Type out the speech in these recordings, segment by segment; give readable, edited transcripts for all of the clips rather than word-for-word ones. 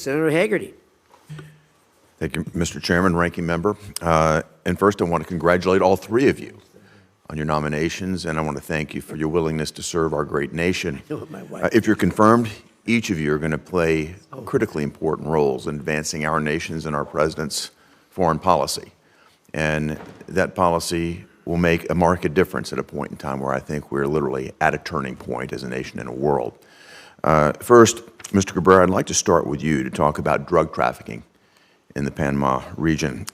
Senator Hagerty. Thank you, Mr. Chairman, Ranking Member. And first, I want to congratulate all three of you on your nominations, and I want to thank you for your willingness to serve our great nation. If you're confirmed, each of you are going to play critically important roles in advancing our nation's and our president's foreign policy. And that policy will make a marked difference at a point in time where I think we're literally at a turning point as a nation and a world. First, Mr. Cabrera, I'd like to start with you to talk about drug trafficking in the Panama region.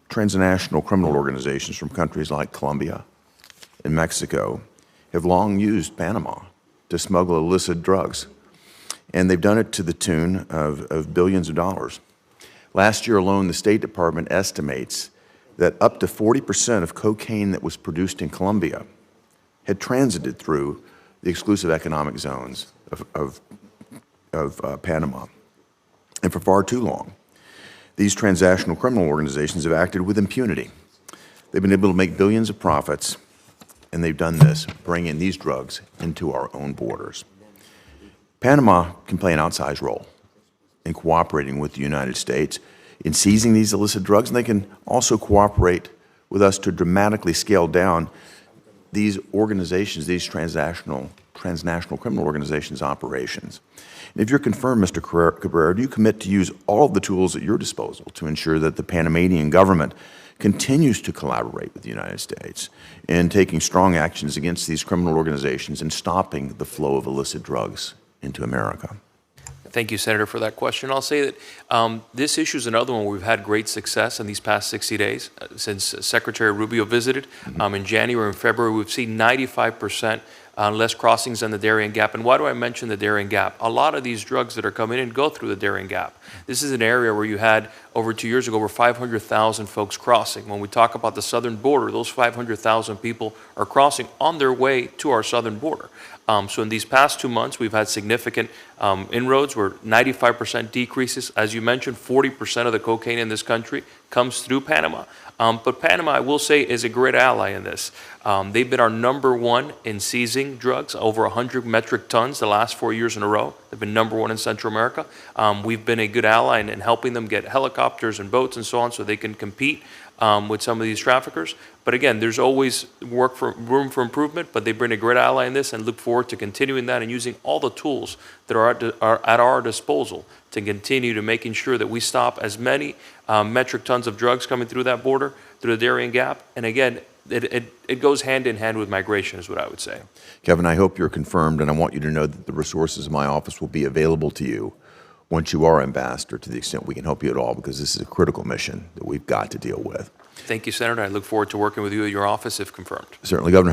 Transnational criminal organizations from countries like Colombia and Mexico have long used Panama to smuggle illicit drugs, and they've done it to the tune of billions of dollars. Last year alone, the State Department estimates that up to 40% of cocaine that was produced in Colombia had transited through the exclusive economic zones of Panama. And for far too long, these transnational criminal organizations have acted with impunity. They've been able to make billions of profits, and they've done this, bringing these drugs into our own borders. Panama can play an outsized role in cooperating with the United States in seizing these illicit drugs, and they can also cooperate with us to dramatically scale down these organizations, these transnational criminal organizations' operations. And if you're confirmed, Mr. Cabrera, do you commit to use all of the tools at your disposal to ensure that the Panamanian government continues to collaborate with the United States in taking strong actions against these criminal organizations and stopping the flow of illicit drugs into America? Thank you, Senator, for that question. I'll say that this issue is another one where we've had great success in these past 60 days. Since Secretary Rubio visited in January and February, we've seen 95% less crossings on the Darien Gap. And why do I mention the Darien Gap? A lot of these drugs that are coming in go through the Darien Gap. This is an area where you had, over 2 years ago, over 500,000 folks crossing. When we talk about the southern border, those 500,000 people are crossing on their way to our southern border. So in these past 2 months, we've had significant inroads where 95% decreases. As you mentioned, 40% of the cocaine in this country comes through Panama. But Panama, I will say, is a great ally in this. They've been our #1 in seizing drugs, over 100 metric tons the last 4 years in a row. They've been #1 in Central America. We've been a good ally in helping them get helicopters and boats and so on so they can compete with some of these traffickers. But again, there's always room for improvement, but they've been a great ally in this and look forward to continuing that and using all the tools that are at our disposal to continue to making sure that we stop as many metric tons of drugs coming through that border, through the Darien Gap. And again, it goes hand in hand with migration is what I would say. Kevin, I hope you're confirmed, and I want you to know that the resources of my office will be available to you once you are ambassador, to the extent we can help you at all, because this is a critical mission that we've got to deal with. Thank you, Senator. I look forward to working with you at your office if confirmed. Certainly, Governor.